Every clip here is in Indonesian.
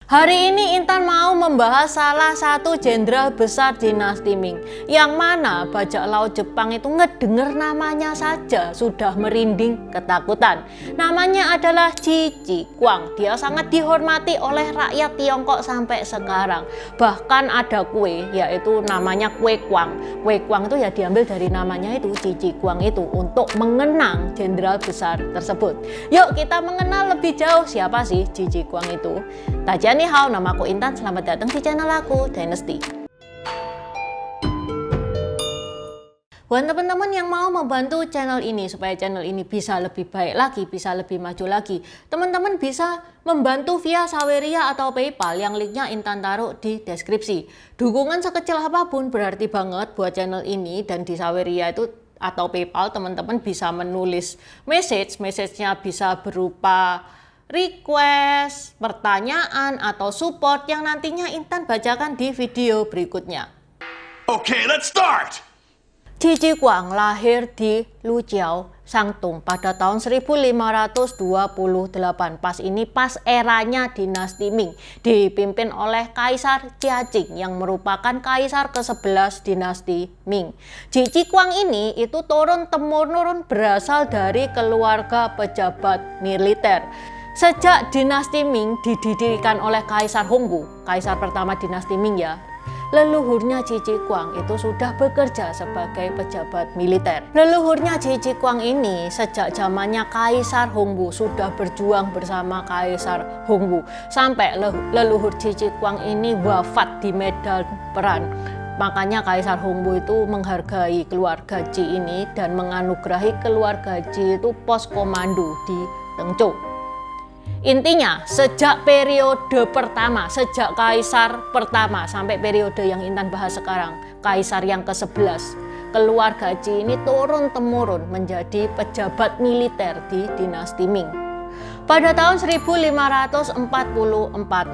Hari ini Intan mau membahas salah satu jenderal besar dinasti Ming, yang mana bajak laut Jepang itu ngedenger namanya saja sudah merinding ketakutan. Namanya adalah Qi Ji Huang. Dia sangat dihormati oleh rakyat Tiongkok sampai sekarang. Bahkan ada kue, yaitu namanya kue Kuang. Kue Kuang itu ya diambil dari namanya itu, Qi Ji Huang itu, untuk mengenang jenderal besar tersebut. Yuk kita mengenal lebih jauh siapa sih Qi Ji Huang itu. Ni hao, nama aku Intan, selamat datang di channel aku, Dynasty. Buat teman-teman yang mau membantu channel ini supaya channel ini bisa lebih baik lagi, bisa lebih maju lagi, teman-teman bisa membantu via Saweria atau PayPal yang linknya Intan taruh di deskripsi. Dukungan sekecil apapun berarti banget buat channel ini, dan di Saweria itu atau PayPal teman-teman bisa menulis message-nya bisa berupa request, pertanyaan, atau support yang nantinya Intan bacakan di video berikutnya. Okay, let's start! Qi Ji Huang lahir di Lujiao, Shantung pada tahun 1528. Pas eranya dinasti Ming, dipimpin oleh Kaisar Jiaqing yang merupakan kaisar ke-11 dinasti Ming. Qi Ji Huang ini itu turun-temurun berasal dari keluarga pejabat militer. Sejak dinasti Ming didirikan oleh Kaisar Hongwu, kaisar pertama dinasti Ming ya, leluhurnya Qi Ji Huang itu sudah bekerja sebagai pejabat militer. Leluhurnya Qi Ji Huang ini sejak zamannya Kaisar Hongwu sudah berjuang bersama Kaisar Hongwu sampai leluhur Qi Ji Huang ini wafat di medan perang. Makanya Kaisar Hongwu itu menghargai keluarga Qi ini dan menganugerahi keluarga Qi itu pos komando di Tengzhou. Intinya, sejak periode pertama, sejak kaisar pertama sampai periode yang Intan bahas sekarang, kaisar yang ke-11, keluarga Qi ini turun-temurun menjadi pejabat militer di dinasti Ming. Pada tahun 1544,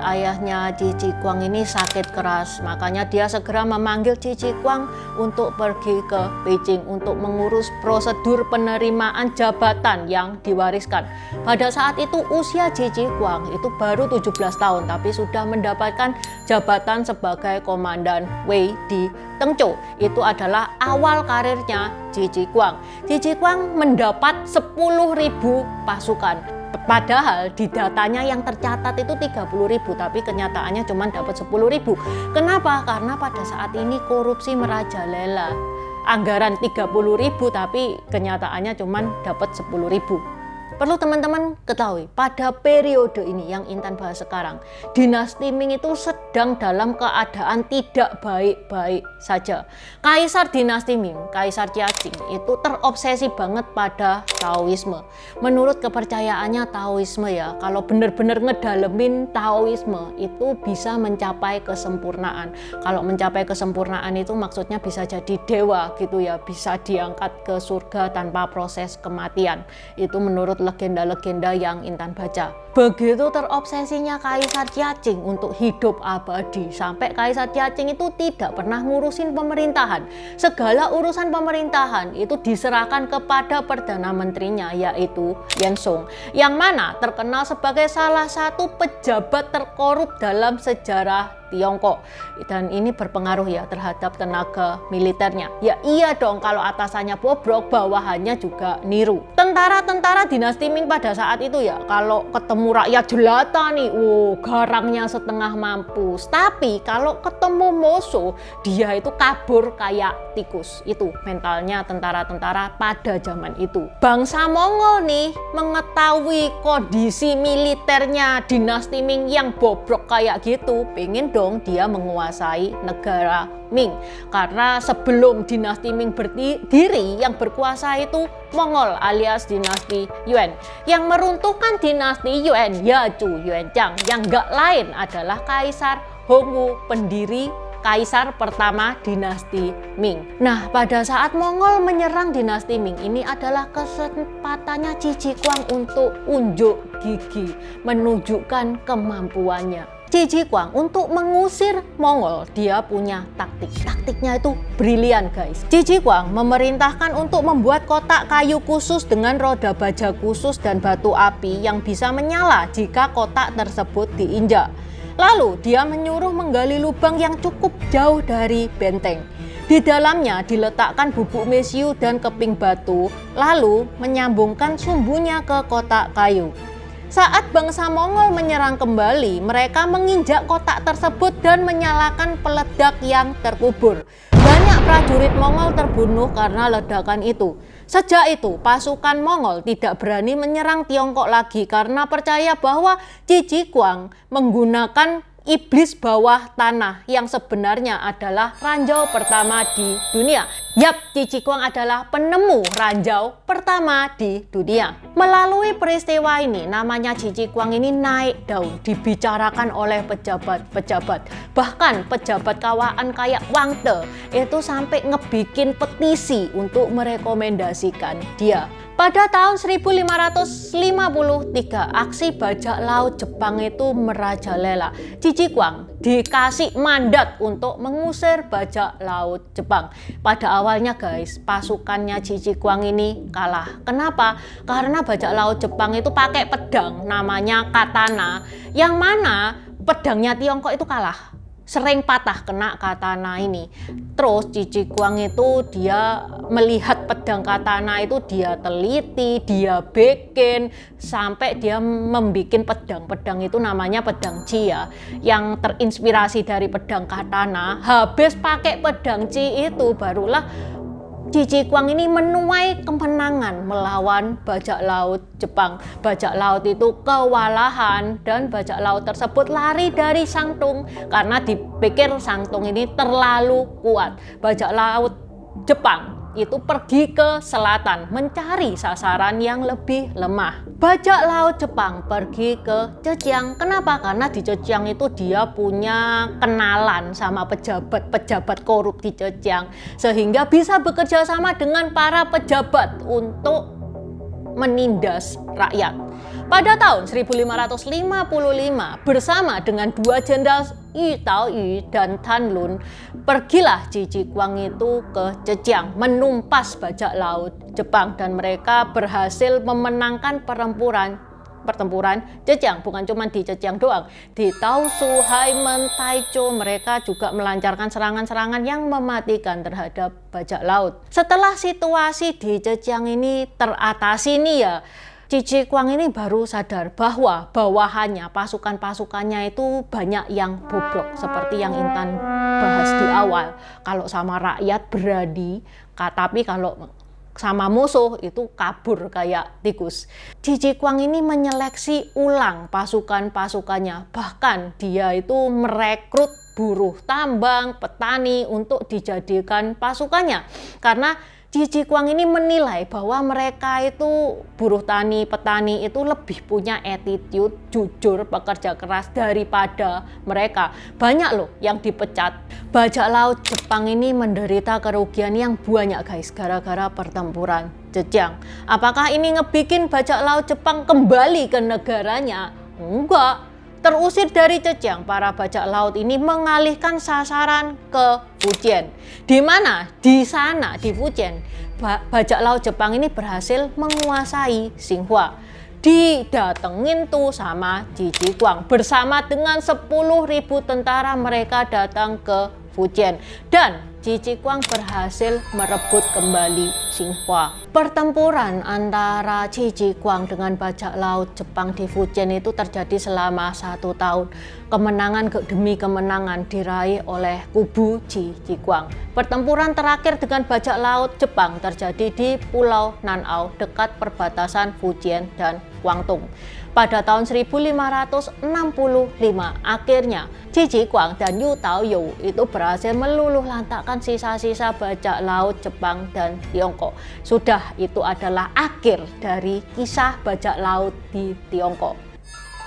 ayahnya Qi Ji Huang ini sakit keras, makanya dia segera memanggil Qi Ji Huang untuk pergi ke Beijing untuk mengurus prosedur penerimaan jabatan yang diwariskan. Pada saat itu usia Qi Ji Huang itu baru 17 tahun, tapi sudah mendapatkan jabatan sebagai komandan Wei di Tengzhou. Itu adalah awal karirnya Qi Ji Huang. Qi Ji Huang mendapat 10.000 pasukan. Padahal di datanya yang tercatat itu 30.000, tapi kenyataannya cuma dapat 10.000. Kenapa? Karena pada saat ini korupsi merajalela. Anggaran 30.000 tapi kenyataannya cuma dapat 10.000. Perlu teman-teman ketahui, pada periode ini yang Intan bahas sekarang, dinasti Ming itu sedang dalam keadaan tidak baik-baik saja. Kaisar dinasti Ming, Kaisar Jiaqing, itu terobsesi banget pada Taoisme. Menurut kepercayaannya Taoisme ya, kalau benar-benar ngedalemin Taoisme itu bisa mencapai kesempurnaan. Kalau mencapai kesempurnaan itu maksudnya bisa jadi dewa gitu ya, bisa diangkat ke surga tanpa proses kematian. Itu menurut legenda-legenda yang Intan baca. Begitu terobsesinya Kaisar Jiaqing untuk hidup abadi, sampai Kaisar Jiaqing itu tidak pernah ngurusin pemerintahan. Segala urusan pemerintahan itu diserahkan kepada Perdana Menterinya, yaitu Yuan Shong, yang mana terkenal sebagai salah satu pejabat terkorup dalam sejarah Tiongkok, dan ini berpengaruh ya terhadap tenaga militernya. Ya iya dong, kalau atasannya bobrok, bawahannya juga niru. Tentara-tentara dinasti Ming pada saat itu ya, kalau ketemu rakyat jelata nih, garangnya setengah mampus. Tapi kalau ketemu musuh, dia itu kabur kayak tikus. Itu mentalnya tentara-tentara pada zaman itu. Bangsa Mongol nih mengetahui kondisi militernya dinasti Ming yang bobrok kayak gitu, pengen dong dia menguasai negara Ming. Karena sebelum dinasti Ming berdiri, yang berkuasa itu Mongol alias dinasti Yuan. Yang meruntuhkan dinasti Yuan ya Chu Yuanzhang, yang gak lain adalah Kaisar Hongwu, pendiri kaisar pertama dinasti Ming. Nah, pada saat Mongol menyerang dinasti Ming, ini adalah kesempatannya Qi Ji Huang untuk unjuk gigi, menunjukkan kemampuannya. Qi Ji Huang untuk mengusir Mongol, dia punya taktik. Taktiknya itu brilian, guys. Qi Ji Huang memerintahkan untuk membuat kotak kayu khusus dengan roda baja khusus dan batu api yang bisa menyala jika kotak tersebut diinjak. Lalu dia menyuruh menggali lubang yang cukup jauh dari benteng. Di dalamnya diletakkan bubuk mesiu dan keping batu, lalu menyambungkan sumbunya ke kotak kayu. Saat bangsa Mongol menyerang kembali, mereka menginjak kotak tersebut dan menyalakan peledak yang terkubur. Banyak prajurit Mongol terbunuh karena ledakan itu. Sejak itu, pasukan Mongol tidak berani menyerang Tiongkok lagi karena percaya bahwa Cici Kuang menggunakan iblis bawah tanah yang sebenarnya adalah ranjau pertama di dunia. Yap, Cici Kuang adalah penemu ranjau pertama di dunia. Melalui peristiwa ini, namanya Cici Kuang ini naik daun, dibicarakan oleh pejabat-pejabat. Bahkan pejabat kawakan kayak Wang Te itu sampai ngebikin petisi untuk merekomendasikan dia. Pada tahun 1553, aksi bajak laut Jepang itu merajalela. Cici Kuang dikasih mandat untuk mengusir bajak laut Jepang. Pada awalnya guys, pasukannya Cici Kuang ini kalah. Kenapa? Karena bajak laut Jepang itu pakai pedang namanya katana, yang mana pedangnya Tiongkok itu kalah. Sering patah kena katana ini. Terus Cici Kuang itu dia melihat pedang katana itu, dia teliti, dia bikin sampai dia membuat pedang itu namanya pedang Ci ya, yang terinspirasi dari pedang katana. Habis pakai pedang Ci itu barulah Cici Kuang ini menuai kemenangan melawan bajak laut Jepang. Bajak laut itu kewalahan dan bajak laut tersebut lari dari Sangtung karena dipikir Sangtung ini terlalu kuat. Bajak laut Jepang itu pergi ke selatan mencari sasaran yang lebih lemah. Bajak laut Jepang pergi ke Zhejiang. Kenapa? Karena di Zhejiang itu dia punya kenalan sama pejabat-pejabat korup di Zhejiang, sehingga bisa bekerja sama dengan para pejabat untuk menindas rakyat. Pada tahun 1555 bersama dengan dua jenderal Yu Taoyu dan Tan Lun, pergilah Cici Kuang itu ke Zhejiang menumpas bajak laut Jepang dan mereka berhasil memenangkan pertempuran Zhejiang. Bukan cuma di Zhejiang doang, di Taosu, Haimen, Taichou mereka juga melancarkan serangan-serangan yang mematikan terhadap bajak laut. Setelah situasi di Zhejiang ini teratasi nih ya, Cici Kuang ini baru sadar bahwa bawahannya, pasukan-pasukannya itu banyak yang bobrok. Seperti yang Intan bahas di awal, kalau sama rakyat berani, tapi kalau sama musuh itu kabur kayak tikus. Cici Kuang ini menyeleksi ulang pasukan-pasukannya. Bahkan dia itu merekrut buruh tambang, petani untuk dijadikan pasukannya. Karena Cici Kuang ini menilai bahwa mereka itu buruh tani, petani itu lebih punya attitude, jujur, pekerja keras daripada mereka. Banyak loh yang dipecat. Bajak laut Jepang ini menderita kerugian yang banyak guys gara-gara pertempuran Zhejiang. Apakah ini ngebikin bajak laut Jepang kembali ke negaranya? Enggak. Terusir dari Zhejiang, para bajak laut ini mengalihkan sasaran ke Fujian. Di mana? Di sana, di Fujian, bajak laut Jepang ini berhasil menguasai Xinhua. Didatengin tuh sama Cici Kuang. Bersama dengan 10.000 tentara mereka datang ke Fujian. Dan Cici Kuang berhasil merebut kembali Xinhua. Pertempuran antara Cici Kuang dengan bajak laut Jepang di Fujian itu terjadi selama 1 tahun. Kemenangan demi kemenangan diraih oleh kubu Cici Kuang. Pertempuran terakhir dengan bajak laut Jepang terjadi di Pulau Nanao dekat perbatasan Fujian dan Guangdong. Pada tahun 1565, akhirnya Cici Kuang dan Yu Taoyu itu berhasil meluluh lantakkan sisa-sisa bajak laut Jepang dan Tiongkok. Sudah, itu adalah akhir dari kisah bajak laut di Tiongkok.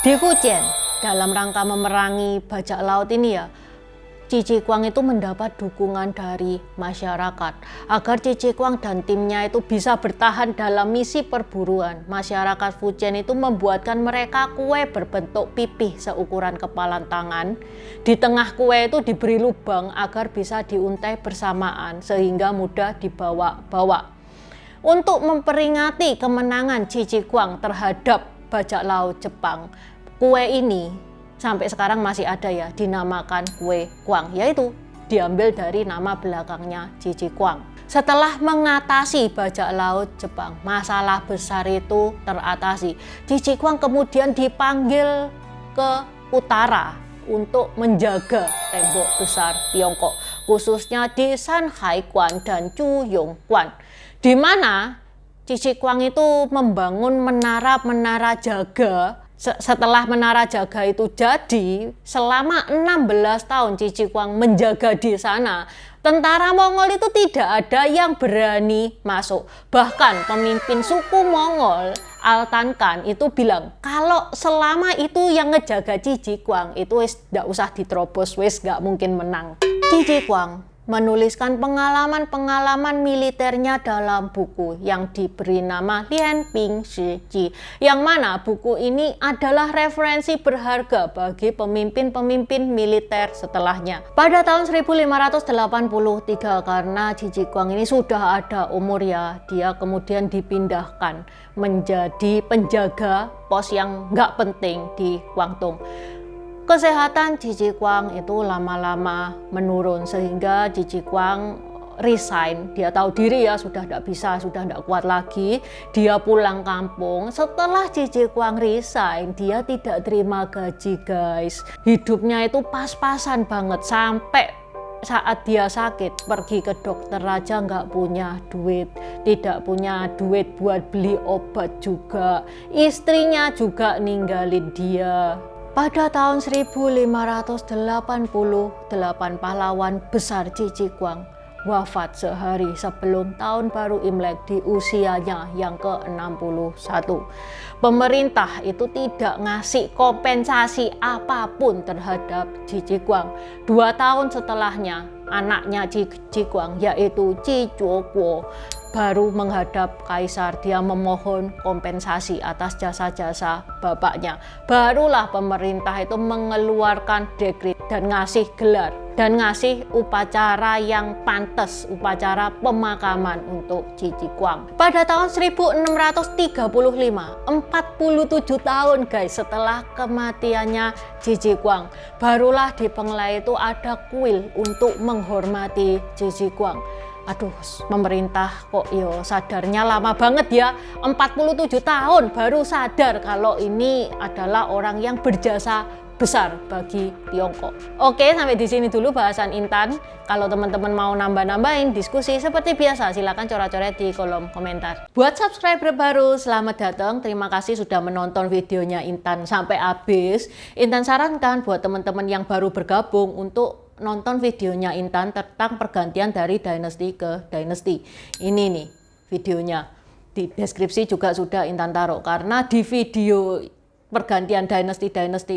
Di Fujian, dalam rangka memerangi bajak laut ini ya, Cici Kuang itu mendapat dukungan dari masyarakat agar Cici Kuang dan timnya itu bisa bertahan dalam misi perburuan. Masyarakat Fujian itu membuatkan mereka kue berbentuk pipih seukuran kepalan tangan. Di tengah kue itu diberi lubang agar bisa diuntai bersamaan sehingga mudah dibawa-bawa. Untuk memperingati kemenangan Cici Kuang terhadap bajak laut Jepang, kue ini sampai sekarang masih ada ya, dinamakan kue kuang, yaitu diambil dari nama belakangnya Jiji Kwang. Setelah mengatasi bajak laut Jepang, masalah besar itu teratasi. Jiji Kwang kemudian dipanggil ke utara untuk menjaga tembok besar Tiongkok, khususnya di Shanhaiguan dan Chuyongguan, di mana Jiji Kwang itu membangun menara jaga. Setelah menara jaga itu jadi, selama 16 tahun Jiji Kwang menjaga di sana, tentara Mongol itu tidak ada yang berani masuk. Bahkan pemimpin suku Mongol, Altan Khan, itu bilang kalau selama itu yang ngejaga Jiji Kwang itu wis gak usah diterobos, wis gak mungkin menang. Jiji Kwang menuliskan pengalaman-pengalaman militernya dalam buku yang diberi nama Lian Ping Shi Ji, yang mana buku ini adalah referensi berharga bagi pemimpin-pemimpin militer setelahnya. Pada tahun 1583, karena Jiji Kwang ini sudah ada umur ya, dia kemudian dipindahkan menjadi penjaga pos yang nggak penting di Guangdong. Kesehatan Jiji Kwang itu lama-lama menurun sehingga Jiji Kwang resign. Dia tahu diri ya, sudah tidak bisa, sudah tidak kuat lagi. Dia pulang kampung. Setelah Jiji Kwang resign, dia tidak terima gaji, guys. Hidupnya itu pas-pasan banget, sampai saat dia sakit pergi ke dokter aja nggak punya duit, tidak punya duit buat beli obat juga. Istrinya juga ninggalin dia. Pada tahun 1588, pahlawan besar Jiji Kwang wafat sehari sebelum tahun baru Imlek di usianya yang ke-61. Pemerintah itu tidak ngasih kompensasi apapun terhadap Jiji Kwang. 2 tahun setelahnya, anaknya Jiji Kwang yaitu Ji Zuoguo baru menghadap kaisar. Dia memohon kompensasi atas jasa-jasa bapaknya. Barulah pemerintah itu mengeluarkan dekret dan ngasih gelar dan ngasih upacara yang pantas, upacara pemakaman untuk Jiji Kwang. Pada tahun 1635, 47 tahun guys setelah kematiannya Jiji Kwang, barulah di Penglai itu ada kuil untuk menghormati Jiji Kwang. Aduh, pemerintah kok yo sadarnya lama banget ya. 47 tahun baru sadar kalau ini adalah orang yang berjasa besar bagi Tiongkok. Oke, sampai di sini dulu bahasan Intan. Kalau teman-teman mau nambah-nambahin diskusi seperti biasa, silakan coret-coret di kolom komentar. Buat subscriber baru, selamat datang. Terima kasih sudah menonton videonya Intan sampai habis. Intan sarankan buat teman-teman yang baru bergabung untuk nonton videonya Intan tentang pergantian dari dinasti ke dinasti. Ini nih videonya. Di deskripsi juga sudah Intan taruh, karena di video pergantian dinasti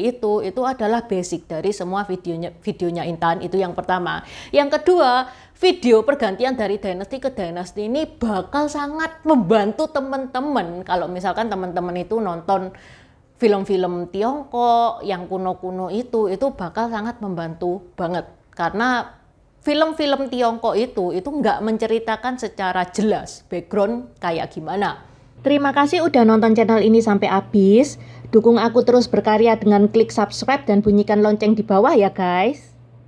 itu adalah basic dari semua videonya Intan. Itu yang pertama. Yang kedua, video pergantian dari dinasti ke dinasti ini bakal sangat membantu teman-teman kalau misalkan teman-teman itu nonton film-film Tiongkok yang kuno-kuno itu bakal sangat membantu banget, karena film-film Tiongkok itu nggak menceritakan secara jelas background kayak gimana. Terima kasih udah nonton channel ini sampai habis. Dukung aku terus berkarya dengan klik subscribe dan bunyikan lonceng di bawah ya guys.